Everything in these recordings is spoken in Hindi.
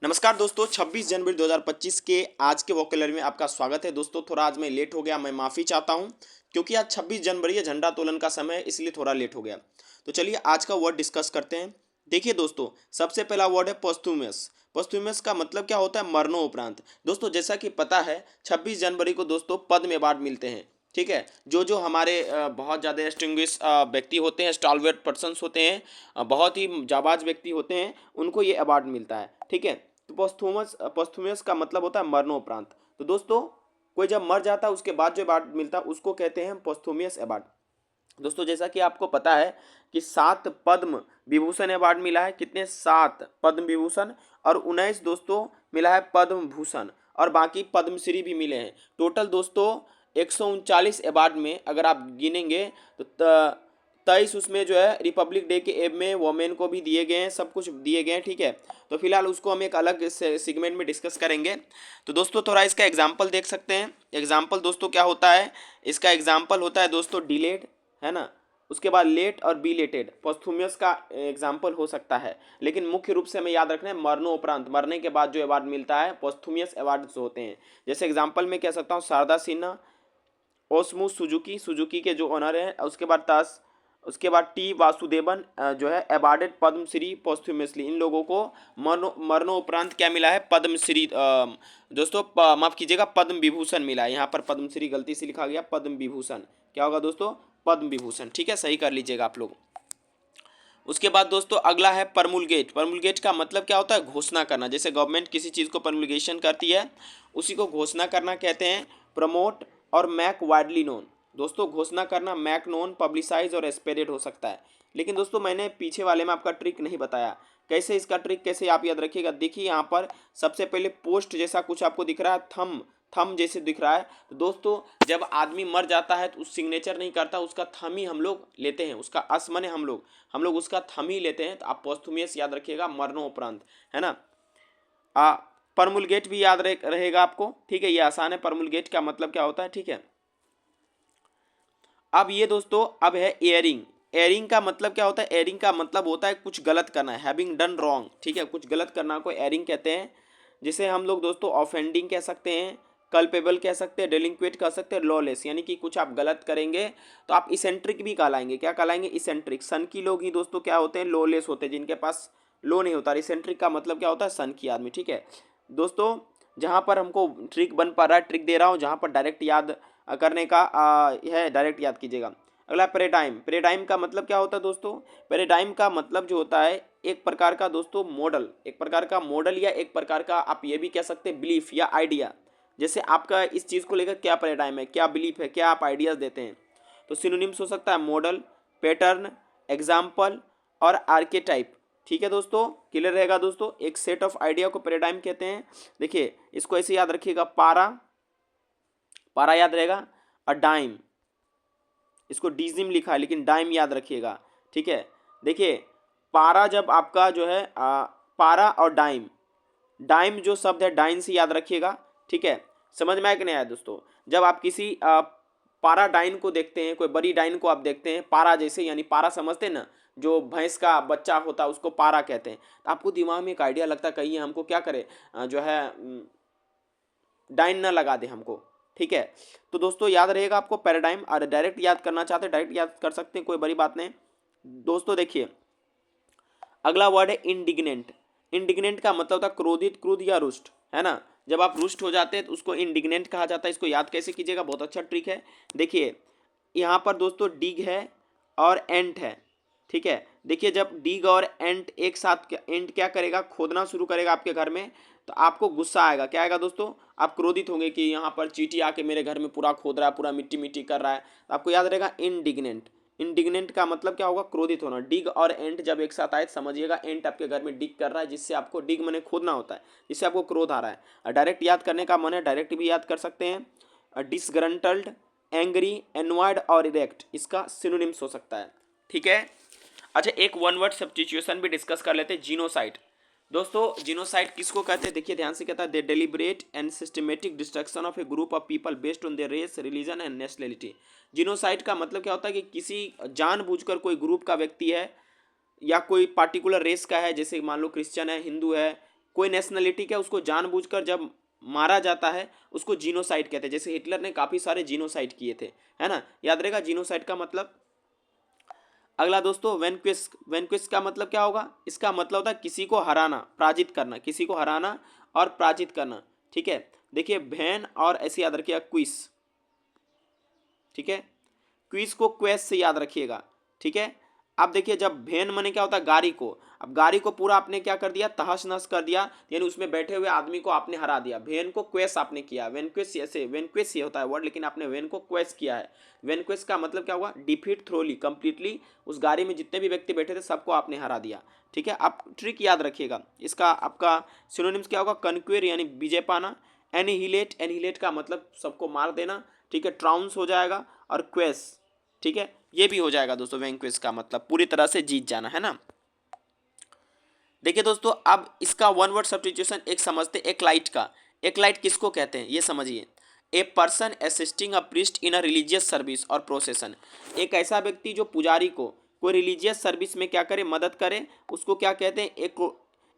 नमस्कार दोस्तों, 26 जनवरी 2025 के आज के वोकेलरी में आपका स्वागत है। दोस्तों थोड़ा आज मैं लेट हो गया, मैं माफ़ी चाहता हूं क्योंकि आज 26 जनवरी है, झंडा तोलन का समय है, इसलिए थोड़ा लेट हो गया। तो चलिए आज का वर्ड डिस्कस करते हैं। देखिए दोस्तों, सबसे पहला वर्ड है पोस्थुमस। पोस्थुमस का मतलब क्या होता है? मरणोपरांत। दोस्तों जैसा कि पता है 26 जनवरी को दोस्तों पद्म अवार्ड मिलते हैं। ठीक है, जो हमारे बहुत ज़्यादा डिस्टिंग्विश व्यक्ति होते हैं, स्टॉलवर्ट पर्सन्स होते हैं, बहुत ही जाबाज व्यक्ति होते हैं, उनको ये अवार्ड मिलता है। ठीक है, तो पोस्थुमस का मतलब होता है मरणोपरांत। तो दोस्तों कोई जब मर जाता है उसके बाद जो अवार्ड मिलता है उसको कहते हैं पोस्थुमस अवार्ड। दोस्तों जैसा कि आपको पता है कि 7 पद्म विभूषण अवार्ड मिला है। कितने? 7 पद्म विभूषण और 19 दोस्तों मिला है पद्म भूषण, और बाकी पद्मश्री भी मिले हैं। टोटल दोस्तों 139 अवार्ड में अगर आप गिनेंगे तो 23 उसमें जो है रिपब्लिक डे के एब में वोमेन को भी दिए गए हैं, सब कुछ दिए गए हैं। ठीक है, तो फिलहाल उसको हम एक अलग सेगमेंट में डिस्कस करेंगे। तो दोस्तों थोड़ा इसका एग्जाम्पल देख सकते हैं। एग्जाम्पल दोस्तों क्या होता है? इसका एग्जाम्पल होता है दोस्तों डिलेड, है ना। उसके बाद लेट और बिलेटेड पोस्थुमस का एग्जाम्पल हो सकता है, लेकिन मुख्य रूप से हमें याद रखना है मरणोपरांत, मरने के बाद जो अवार्ड मिलता है पोस्थुमस अवार्ड होते हैं। जैसे एग्जाम्पल में कह सकता हूँ शारदा सिन्हा, ओसमू सुजुकी, सुजुकी के जो ऑनर हैं। उसके बाद टी वासुदेवन जो है अवार्डेड पद्मश्री पोस्थुमसली। इन लोगों को मरणोपरांत क्या मिला है? पद्मश्री। दोस्तों माफ कीजिएगा, पद्म विभूषण मिला है। यहाँ पर पद्मश्री गलती से लिखा गया, पद्म विभूषण क्या होगा दोस्तों? पद्म विभूषण। ठीक है, सही कर लीजिएगा आप लोग। उसके बाद दोस्तों अगला है परमुलगेट। परमुलगेट का मतलब क्या होता है? घोषणा करना। जैसे गवर्नमेंट किसी चीज़ को परमुलगेशन करती है, उसी को घोषणा करना कहते हैं। प्रमोट और मैक वाइडली नोन। दोस्तों घोषणा करना, मैक नोन, पब्लिसाइज और स्प्रेड हो सकता है। लेकिन दोस्तों मैंने पीछे वाले में आपका ट्रिक नहीं बताया। कैसे इसका ट्रिक कैसे आप याद रखिएगा? देखिए यहाँ पर सबसे पहले पोस्ट जैसा कुछ आपको दिख रहा है, थम थम जैसे दिख रहा है। तो दोस्तों जब आदमी मर जाता है तो उस सिग्नेचर नहीं करता, उसका थम ही हम लोग लेते हैं। उसका अस मने हम लोग उसका थम ही लेते हैं। तो आप पोस्थुमस याद रखिएगा, मरणोपरांत, है ना। आ परमुलगेट भी याद रहेगा आपको। ठीक है, ये आसान है। परमुलगेट का मतलब क्या होता है? ठीक है, अब ये दोस्तों अब है एयरिंग। एयरिंग का मतलब क्या होता है? एयरिंग का मतलब होता है कुछ गलत करना है, हैविंग डन रॉन्ग। ठीक है, कुछ गलत करना को एयरिंग कहते हैं। जिसे हम लोग दोस्तों ऑफेंडिंग कह सकते हैं, कल्पेबल कह सकते हैं, डेलिंक्वेट कह सकते हैं, लॉलेस। यानी कि कुछ आप गलत करेंगे तो आप इसेंट्रिक भी कहलाएंगे। क्या कहलाएंगे? इसेंट्रिक। सन की लोग ही दोस्तों क्या होते हैं? लॉलेस होते हैं, जिनके पास लो नहीं होता। इसेंट्रिक का मतलब क्या होता है? सन की आदमी। ठीक है दोस्तों, जहाँ पर हमको ट्रिक बन पा रहा है, ट्रिक दे रहा हूँ, जहाँ पर डायरेक्ट याद करने का है, डायरेक्ट याद कीजिएगा। अगला पैराडाइम। पैराडाइम का मतलब क्या होता है दोस्तों? पैराडाइम का मतलब जो होता है एक प्रकार का दोस्तों मॉडल, एक प्रकार का मॉडल, या एक प्रकार का आप ये भी कह सकते हैं बिलीफ या आइडिया। जैसे आपका इस चीज़ को लेकर क्या पैराडाइम है, क्या बिलीफ है, क्या आप आइडियाज़ देते हैं। तो सिनोनिम्स हो सकता है मॉडल, पैटर्न, एग्जाम्पल और आर्केटाइप। ठीक है दोस्तों, क्लियर रहेगा दोस्तों। एक सेट ऑफ आइडिया को पैराडाइम कहते हैं। देखिए इसको ऐसे याद रखिएगा, पारा, पारा याद रहेगा, और डाइम, इसको डीजिम लिखा है लेकिन डाइम याद रखिएगा। ठीक है, देखिए पारा जब आपका जो है पारा और डाइम, डाइम जो शब्द है डाइन से याद रखिएगा। ठीक है, समझ में आया कि नहीं आया दोस्तों? जब आप किसी पारा डाइन को देखते हैं, कोई बड़ी डाइन को आप देखते हैं पारा जैसे, यानी पारा समझते हैं ना, जो भैंस का बच्चा होता है उसको पारा कहते हैं। तो आपको दिमाग में एक आइडिया लगता है कहीं हमको क्या करे, जो है डाइन ना लगा दे हमको। ठीक है, तो दोस्तों याद रहेगा आपको पैराडाइम। और डायरेक्ट याद करना चाहते हैं डायरेक्ट याद कर सकते हैं, कोई बड़ी बात नहीं। दोस्तों देखिए अगला वर्ड है इंडिग्नेंट। इंडिग्नेंट का मतलब होता है क्रोधित, क्रुद्ध या रुष्ट, है ना। जब आप रुष्ट हो जाते हैं तो उसको इंडिग्नेंट कहा जाता है। इसको याद कैसे कीजिएगा? बहुत अच्छा ट्रिक है। देखिए यहाँ पर दोस्तों डिग है और एंट है। ठीक है, देखिए जब डिग और एंट एक साथ, एंट क्या करेगा? खोदना शुरू करेगा आपके घर में, तो आपको गुस्सा आएगा। क्या आएगा दोस्तों? आप क्रोधित होंगे कि यहाँ पर चींटी आके मेरे घर में पूरा खोद रहा है, पूरा मिट्टी मिट्टी कर रहा है। तो आपको याद रहेगा इंडिग्नेंट। इंडिग्नेंट का मतलब क्या होगा? क्रोधित होना। डिग और एंट जब एक साथ आए समझिएगा एंट आपके घर में डिग कर रहा है, जिससे आपको डिग मने खोदना होता है, जिससे आपको क्रोध आ रहा है। डायरेक्ट याद करने का मन है डायरेक्ट भी याद कर सकते हैं। डिसग्रंटल्ड, एंग्री, एनवायड और इरेक्ट इसका सिनोनिम्स हो सकता है। ठीक है, अच्छा एक वन वर्ड सब्स्टिट्यूशन भी डिस्कस कर लेते हैं। जीनोसाइड। दोस्तों जीनोसाइड किसको कहते हैं? देखिए ध्यान से, कहता है the deliberate and systematic destruction of a group of people based on their race, religion and nationality. Genocide का मतलब क्या होता है कि किसी जानबूझकर कोई ग्रुप का व्यक्ति है या कोई पार्टिकुलर रेस का है, जैसे मान लो क्रिश्चियन है, हिंदू है, कोई नेशनलिटी क्या उसको जानबूझकर जब मारा जाता है उसको जीनोसाइड कहते हैं। जैसे हिटलर ने काफ़ी सारे जीनोसाइड किए थे, है ना, याद रहेगा जीनोसाइड का मतलब। अगला दोस्तों वैनक्विश, वैनक्विश का मतलब क्या होगा, इसका मतलब होता है किसी को हराना, पराजित करना, किसी को हराना और पराजित करना, ठीक है। देखिए वैन और ऐसे याद रखिएगा क्विज, ठीक है, क्विज को क्वेस से याद रखिएगा, ठीक है। अब देखिए जब वैन मने क्या होता है गाड़ी को, अब गाड़ी को पूरा आपने क्या कर दिया, तहस नहस कर दिया, यानी उसमें बैठे हुए आदमी को आपने हरा दिया। वैन को क्वेस आपने किया, वैनक्विश ऐसे, वैनक्विश ये होता है वर्ड, लेकिन आपने वैन को क्वेस किया है। वैनक्विश का मतलब क्या हुआ, डिफीट थ्रोली, कंप्लीटली उस गाड़ी में जितने भी व्यक्ति बैठे थे सबको आपने हरा दिया, ठीक है। आप ट्रिक याद रखिएगा, इसका आपका सिनोनिम्स क्या होगा, कन्क्वेर यानी विजय पाना, एनिहिलेट, एनिहिलेट का मतलब सबको मार देना, ठीक है, ट्राउंस हो जाएगा, और क्वेस, ठीक है, ये भी हो जाएगा दोस्तों। वैंक्विश का मतलब पूरी तरह से जीत जाना, है ना। देखिए दोस्तों अब इसका वन वर्ड सब्स्टिट्यूशन एक समझते, एक लाइट का, एक लाइट किसको कहते हैं ये समझिए। A person assisting a priest in a religious service और प्रोसेशन, एक ऐसा व्यक्ति जो पुजारी को कोई रिलीजियस सर्विस में क्या करे, मदद करे, उसको क्या कहते हैं,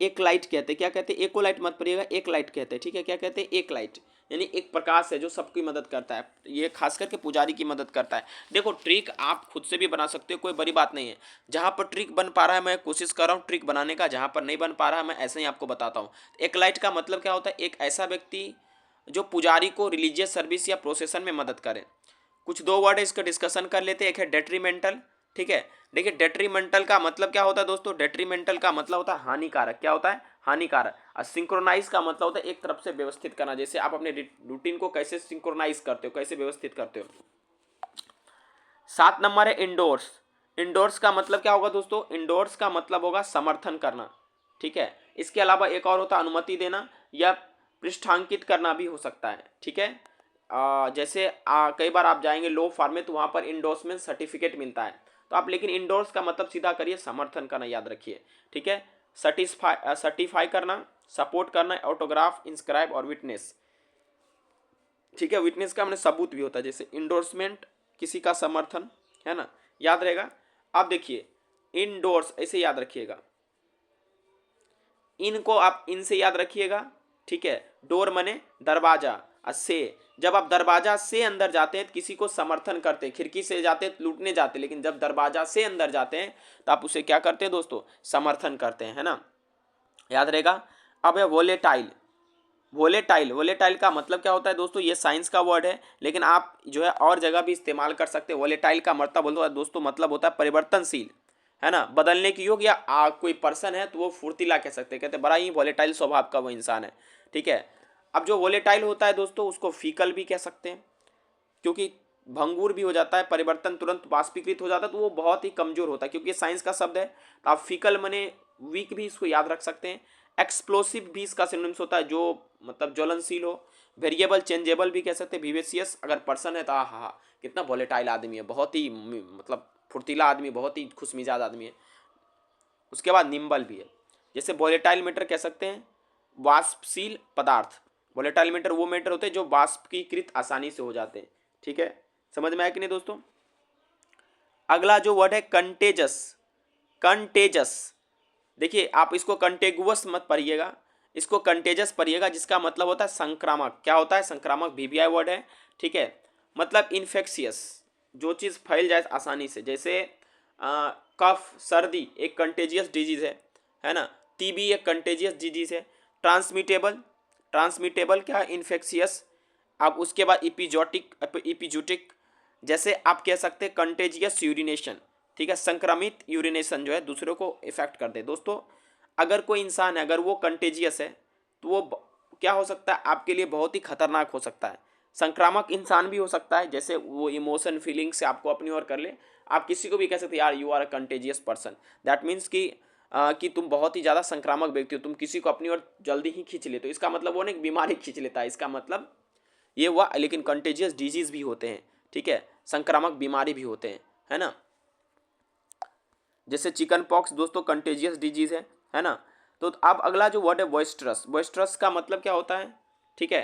एक लाइट कहते हैं। क्या कहते हैं, एको लाइट मत पढ़िएगा, एक लाइट कहते हैं, ठीक है। क्या कहते हैं, एक लाइट, यानी एक प्रकाश है जो सबकी मदद करता है, ये खास करके पुजारी की मदद करता है। देखो ट्रिक आप खुद से भी बना सकते हो, कोई बड़ी बात नहीं है। जहाँ पर ट्रिक बन पा रहा है मैं कोशिश कर रहा हूँ ट्रिक बनाने का, जहाँ पर नहीं बन पा रहा है मैं ऐसे ही आपको बताता हूँ। एक लाइट का मतलब क्या होता है, एक ऐसा व्यक्ति जो पुजारी को रिलीजियस सर्विस या प्रोसेशन में मदद करे। कुछ दो वर्ड है इसका डिस्कशन कर लेते हैं। एक है डेट्रीमेंटल, ठीक है। देखिए डेट्रीमेंटल का मतलब क्या होता है दोस्तों, डेट्रीमेंटल का मतलब होता है हानिकारक, क्या होता है, हानिकारक। और सिंक्रोनाइज का मतलब होता है एक तरफ से व्यवस्थित करना, जैसे आप अपने रूटीन को कैसे सिंक्रोनाइज करते हो, कैसे व्यवस्थित करते हो। 7 नंबर है इंडोर्स, इंडोर्स का मतलब क्या होगा दोस्तों, इंडोर्स का मतलब होगा समर्थन करना, ठीक है। इसके अलावा एक और होता है अनुमति देना या पृष्ठांकित करना भी हो सकता है, ठीक है। जैसे कई बार आप जाएंगे लो फार्म में तो वहाँ पर इंडोर्समेंट सर्टिफिकेट मिलता है, तो आप लेकिन इंडोर्स का मतलब सीधा करिए समर्थन करना, याद रखिए, ठीक है। सर्टिफाई करना, सपोर्ट करना, ऑटोग्राफ, इंस्क्राइब और विटनेस, ठीक है। विटनेस का मैंने सबूत भी होता है, जैसे इंडोर्समेंट किसी का समर्थन, है ना, याद रहेगा। अब देखिए इंडोर्स ऐसे याद रखिएगा, इनको आप इनसे याद रखिएगा, ठीक है। डोर मने दरवाजा, से जब आप दरवाजा से अंदर जाते हैं तो किसी को समर्थन करते हैं, खिड़की से जाते हैं तो लूटने जाते हैं, लेकिन जब दरवाजा से अंदर जाते हैं तो आप उसे क्या करते हैं दोस्तों, समर्थन करते हैं, है ना, याद रहेगा। अब है वोलेटाइल, वोलेटाइल, वोलेटाइल का मतलब क्या होता है दोस्तों, ये साइंस का वर्ड है लेकिन आप जो है और जगह भी इस्तेमाल कर सकते हैं। वोलेटाइल का मतलब बोलते दोस्तों मतलब होता है परिवर्तनशील, है ना, बदलने की योग्य, या कोई पर्सन है तो वो फुर्तीला कह सकते हैं, कहते हैं बड़ा ही वोलेटाइल स्वभाव का वो इंसान है, ठीक है। अब जो वोलेटाइल होता है दोस्तों उसको फीकल भी कह सकते हैं, क्योंकि भंगूर भी हो जाता है, परिवर्तन तुरंत वाष्पीकृत हो जाता है, तो वो बहुत ही कमजोर होता है, क्योंकि ये साइंस का शब्द है। तो आप फीकल मने वीक भी इसको याद रख सकते हैं। एक्सप्लोसिव भी इसका सिनोनिम्स होता है, जो मतलब ज्वलनशील हो। वेरिएबल चेंजेबल भी कह सकते हैं। विवेसियस अगर पर्सन है तो हाँ कितना वोलेटाइल आदमी है, बहुत ही मतलब फुर्तीला आदमी, बहुत ही खुशमिजाज आदमी है। उसके बाद निम्बल भी है, जैसे वोलेटाइल मैटर कह सकते हैं वाष्पशील पदार्थ। वोलेटाइल मैटर वो मैटर होते हैं जो वाष्पीकृत आसानी से हो जाते हैं, ठीक है। समझ में आया कि नहीं दोस्तों। अगला जो वर्ड है कंटेजस, कंटेजस, देखिए आप इसको कंटेगुअस मत पढ़िएगा, इसको कंटेजस पढ़िएगा, जिसका मतलब होता है संक्रामक। क्या होता है, संक्रामक, वीवीआई वर्ड है, ठीक है। मतलब इन्फेक्शियस, जो चीज़ फैल जाए आसानी से, जैसे कफ, सर्दी एक कंटेजियस डिजीज है ना। टीबी एक कंटेजियस डिजीज है। ट्रांसमिटेबल, ट्रांसमिटेबल क्या है, इन्फेक्शियस। अब उसके बाद इपिजोटिक, इपिजूटिक, जैसे आप कह सकते हैं कंटेजियस यूरिनेशन, ठीक है, संक्रमित यूरिनेशन जो है दूसरों को इफेक्ट कर दे। दोस्तों अगर कोई इंसान है अगर वो कंटेजियस है तो वो क्या हो सकता है, आपके लिए बहुत ही खतरनाक हो सकता है। संक्रामक इंसान भी हो सकता है, जैसे वो इमोशन फीलिंग से आपको अपनी ओर कर ले। आप किसी को भी कह सकते हैं यार you are a contagious person, that means कि तुम बहुत ही ज़्यादा संक्रामक व्यक्ति हो, तुम किसी को अपनी ओर जल्दी ही खींच लेते हो। इसका मतलब वो नहीं बीमारी खींच लेता है, इसका मतलब ये हुआ। लेकिन कंटेजियस डिजीज भी होते हैं, ठीक है, संक्रामक बीमारी भी होते हैं, है ना। जैसे चिकन पॉक्स दोस्तों कंटेजियस डिजीज है ना। तो अब अगला जो वर्ड है बॉइस्ट्रस, बॉइस्ट्रस का मतलब क्या होता है, ठीक है।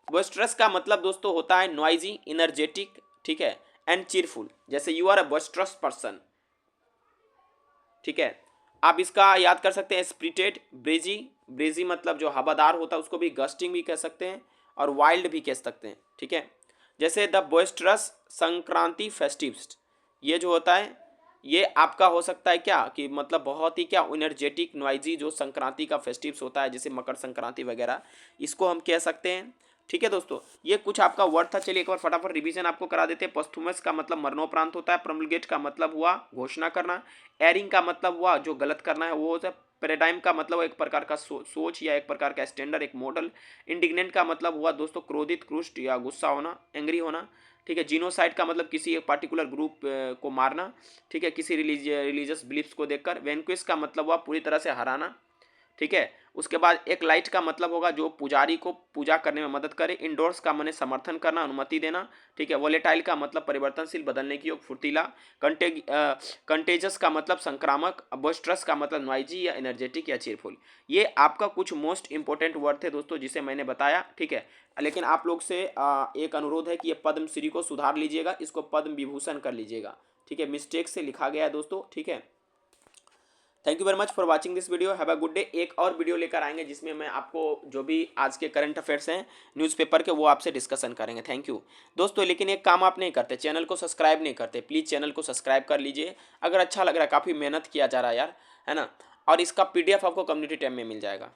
बॉइस्ट्रस का मतलब दोस्तों होता है नॉइजी, इनर्जेटिक, ठीक है, एंड चीरफुल। जैसे you are a boisterous person, ठीक है। आप इसका याद कर सकते हैं स्प्रिटेड, ब्रेजी, ब्रीजी मतलब जो हवादार होता है उसको भी गस्टिंग भी कह सकते हैं और वाइल्ड भी कह सकते हैं, ठीक है। जैसे द बोइस्टरस संक्रांति फेस्टिव्स, ये जो होता है ये आपका हो सकता है क्या कि मतलब बहुत ही क्या एनर्जेटिक नॉइजी जो संक्रांति का फेस्टिव्स होता है जैसे मकर संक्रांति वगैरह, इसको हम कह सकते हैं, ठीक है दोस्तों। ये कुछ आपका वर्ड था, चलिए एक बार फटाफट रिवीजन आपको करा देते हैं। पोस्थुमस का मतलब मरणोपरांत होता है, प्रोमulgate का मतलब हुआ घोषणा करना, एरिंग का मतलब हुआ जो गलत करना है वो होता है, पैराडाइम का मतलब एक प्रकार का सोच या एक प्रकार का स्टैंडर्ड, एक मॉडल। इंडिग्नेंट का मतलब हुआ दोस्तों क्रोधित, क्रुष्ट या गुस्सा होना, एंग्री होना, ठीक है। जीनोसाइड का मतलब किसी एक पार्टिकुलर ग्रुप को मारना, ठीक है, किसी रिलीजियस बिलीफ्स को देखकर। वैंक्विश का मतलब हुआ पूरी तरह से हराना, ठीक है। उसके बाद एक लाइट का मतलब होगा जो पुजारी को पूजा करने में मदद करे। इंडोर्स का माने समर्थन करना, अनुमति देना, ठीक है। वोलेटाइल का मतलब परिवर्तनशील, बदलने की योग, फुर्तीला। कंटेजस का मतलब संक्रामक। बोस्ट्रस का मतलब नॉइजी या एनर्जेटिक या चीरफुल। ये आपका कुछ मोस्ट इंपॉर्टेंट वर्ड थे दोस्तों जिसे मैंने बताया, ठीक है। लेकिन आप लोग से एक अनुरोध है कि ये पद्मश्री को सुधार लीजिएगा, इसको पद्म विभूषण कर लीजिएगा, ठीक है। मिस्टेक से लिखा गया है दोस्तों, ठीक है। Thank you very much for watching this video, have a good day. एक और वीडियो लेकर आएंगे जिसमें मैं आपको जो भी आज के करंट अफेयर्स हैं न्यूज़पेपर के वो आपसे डिस्कशन करेंगे। थैंक यू दोस्तों। लेकिन एक काम आप नहीं करते, चैनल को सब्सक्राइब नहीं करते, प्लीज़ चैनल को सब्सक्राइब कर लीजिए अगर अच्छा लग रहा है, काफ़ी मेहनत किया जा रहा है यार, है ना। और इसका PDF आपको कम्युनिटी टैब में मिल जाएगा।